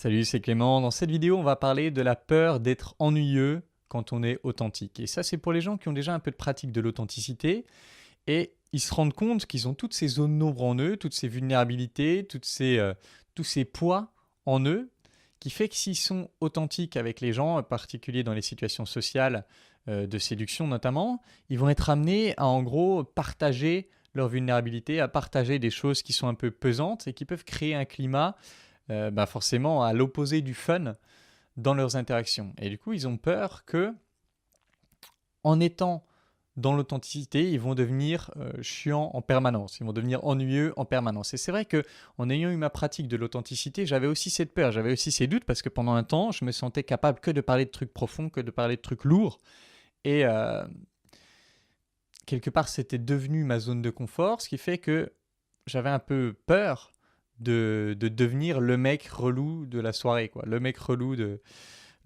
Salut, c'est Clément. Dans cette vidéo, on va parler de la peur d'être ennuyeux quand on est authentique. Et ça, c'est pour les gens qui ont déjà un peu de pratique de l'authenticité et ils se rendent compte qu'ils ont toutes ces zones d'ombre en eux, toutes ces vulnérabilités, tous ces poids en eux, qui fait que s'ils sont authentiques avec les gens, en particulier dans les situations sociales de séduction notamment, ils vont être amenés à en gros partager leur vulnérabilité, à partager des choses qui sont un peu pesantes et qui peuvent créer un climat forcément à l'opposé du fun dans leurs interactions. Et du coup, ils ont peur que, en étant dans l'authenticité, ils vont devenir chiants en permanence, ils vont devenir ennuyeux en permanence. Et c'est vrai que, en ayant eu ma pratique de l'authenticité, j'avais aussi cette peur, j'avais aussi ces doutes parce que pendant un temps, je me sentais capable que de parler de trucs profonds, que de parler de trucs lourds. Et quelque part, c'était devenu ma zone de confort, ce qui fait que j'avais un peu peur de devenir le mec relou de la soirée, quoi. Le mec relou,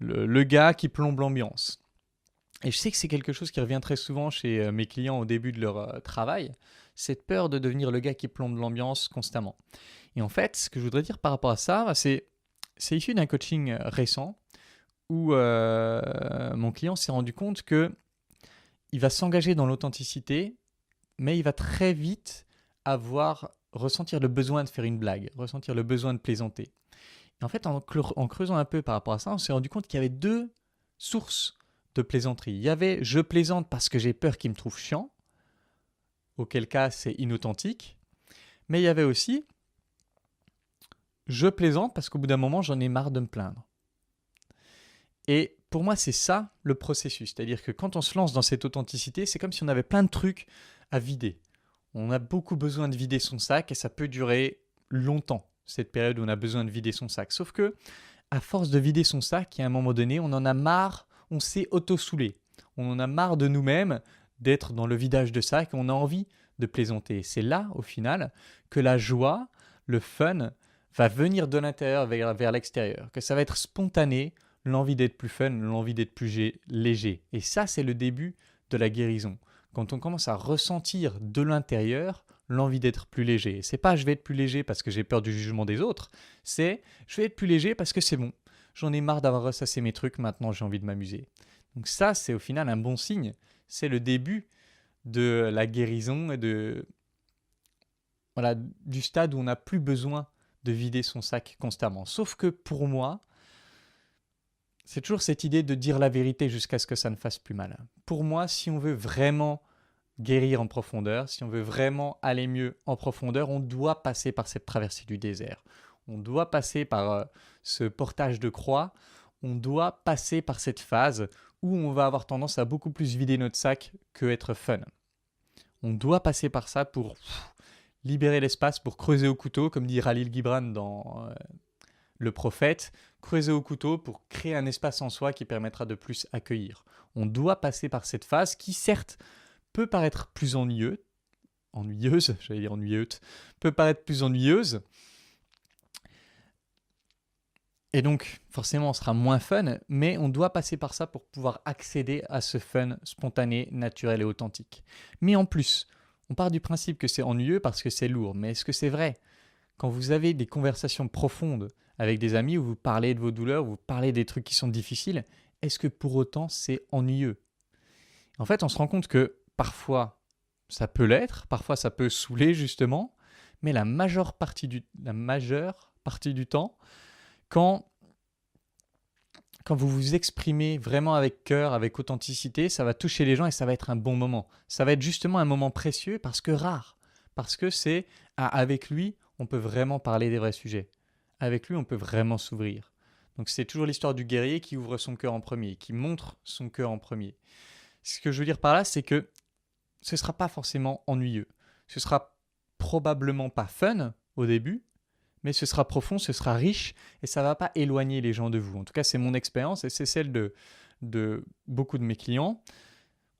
le gars qui plombe l'ambiance. Et je sais que c'est quelque chose qui revient très souvent chez mes clients au début de leur travail, cette peur de devenir le gars qui plombe l'ambiance constamment. Et en fait, ce que je voudrais dire par rapport à ça, c'est issu d'un coaching récent où mon client s'est rendu compte que il va s'engager dans l'authenticité, mais il va très vite ressentir le besoin de faire une blague, ressentir le besoin de plaisanter. Et en fait, en creusant un peu par rapport à ça, on s'est rendu compte qu'il y avait deux sources de plaisanterie. Il y avait je plaisante parce que j'ai peur qu'il me trouve chiant, auquel cas c'est inauthentique. Mais il y avait aussi je plaisante parce qu'au bout d'un moment j'en ai marre de me plaindre. Et pour moi, c'est ça le processus. C'est-à-dire que quand on se lance dans cette authenticité, c'est comme si on avait plein de trucs à vider. On a beaucoup besoin de vider son sac et ça peut durer longtemps, cette période où on a besoin de vider son sac. Sauf que, à force de vider son sac, à un moment donné, on en a marre, on s'est auto-soulé. On en a marre de nous-mêmes, d'être dans le vidage de sac, on a envie de plaisanter. C'est là, au final, que la joie, le fun, va venir de l'intérieur vers l'extérieur, que ça va être spontané, l'envie d'être plus fun, l'envie d'être plus léger. Et ça, c'est le début de la guérison. Quand on commence à ressentir de l'intérieur l'envie d'être plus léger. C'est pas je vais être plus léger parce que j'ai peur du jugement des autres, c'est je vais être plus léger parce que c'est bon. J'en ai marre d'avoir ressassé mes trucs, maintenant j'ai envie de m'amuser. Donc ça, c'est au final un bon signe. C'est le début de la guérison et du stade où on n'a plus besoin de vider son sac constamment. Sauf que pour moi, c'est toujours cette idée de dire la vérité jusqu'à ce que ça ne fasse plus mal. Pour moi, si on veut vraiment guérir en profondeur, si on veut vraiment aller mieux en profondeur, on doit passer par cette traversée du désert. On doit passer par ce portage de croix. On doit passer par cette phase où on va avoir tendance à beaucoup plus vider notre sac que être fun. On doit passer par ça pour libérer l'espace, pour creuser au couteau, comme dit Khalil Gibran dans Le Prophète, creuser au couteau pour créer un espace en soi qui permettra de plus accueillir. On doit passer par cette phase qui, certes, peut paraître plus peut paraître plus ennuyeuse. Et donc, forcément, on sera moins fun, mais on doit passer par ça pour pouvoir accéder à ce fun spontané, naturel et authentique. Mais en plus, on part du principe que c'est ennuyeux parce que c'est lourd. Mais est-ce que c'est vrai? Quand vous avez des conversations profondes avec des amis où vous parlez de vos douleurs, où vous parlez des trucs qui sont difficiles, est-ce que pour autant c'est ennuyeux? En fait, on se rend compte que parfois ça peut l'être, parfois ça peut saouler justement, mais la majeure partie du temps, quand, quand vous vous exprimez vraiment avec cœur, avec authenticité, ça va toucher les gens et ça va être un bon moment. Ça va être justement un moment précieux parce que rare, parce que avec lui, on peut vraiment parler des vrais sujets. Avec lui, on peut vraiment s'ouvrir. Donc c'est toujours l'histoire du guerrier qui ouvre son cœur en premier, qui montre son cœur en premier. Ce que je veux dire par là, c'est que ce ne sera pas forcément ennuyeux. Ce sera probablement pas fun au début, mais ce sera profond, ce sera riche et ça ne va pas éloigner les gens de vous. En tout cas, c'est mon expérience et c'est celle de beaucoup de mes clients.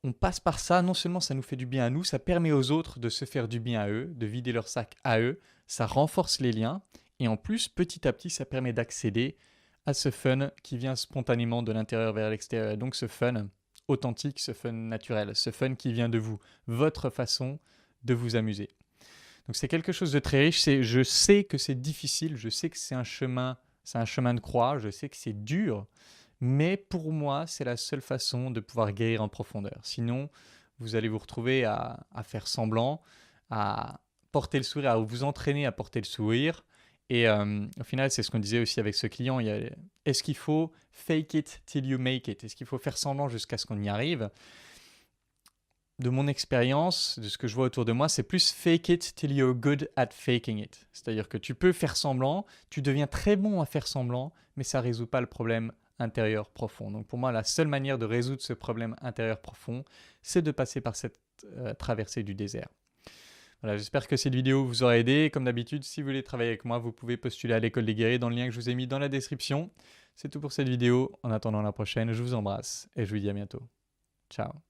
On passe par ça, non seulement ça nous fait du bien à nous, ça permet aux autres de se faire du bien à eux, de vider leur sac à eux, ça renforce les liens et en plus, petit à petit, ça permet d'accéder à ce fun qui vient spontanément de l'intérieur vers l'extérieur. Donc ce fun authentique, ce fun naturel, ce fun qui vient de vous, votre façon de vous amuser. Donc c'est quelque chose de très riche, je sais que c'est difficile, je sais que c'est un chemin c'est un chemin de croix, je sais que c'est dur, mais pour moi, c'est la seule façon de pouvoir guérir en profondeur. Sinon, vous allez vous retrouver à faire semblant, à porter le sourire, à vous entraîner à porter le sourire. Et au final, c'est ce qu'on disait aussi avec ce client. Est-ce qu'il faut fake it till you make it? Est-ce qu'il faut faire semblant jusqu'à ce qu'on y arrive? De mon expérience, de ce que je vois autour de moi, c'est plus fake it till you're good at faking it. C'est-à-dire que tu peux faire semblant, tu deviens très bon à faire semblant, mais ça ne résout pas le problème intérieur profond. Donc pour moi, la seule manière de résoudre ce problème intérieur profond, c'est de passer par cette traversée du désert. Voilà, j'espère que cette vidéo vous aura aidé. Comme d'habitude, si vous voulez travailler avec moi, vous pouvez postuler à l'école des guerriers dans le lien que je vous ai mis dans la description. C'est tout pour cette vidéo. En attendant la prochaine, je vous embrasse et je vous dis à bientôt. Ciao.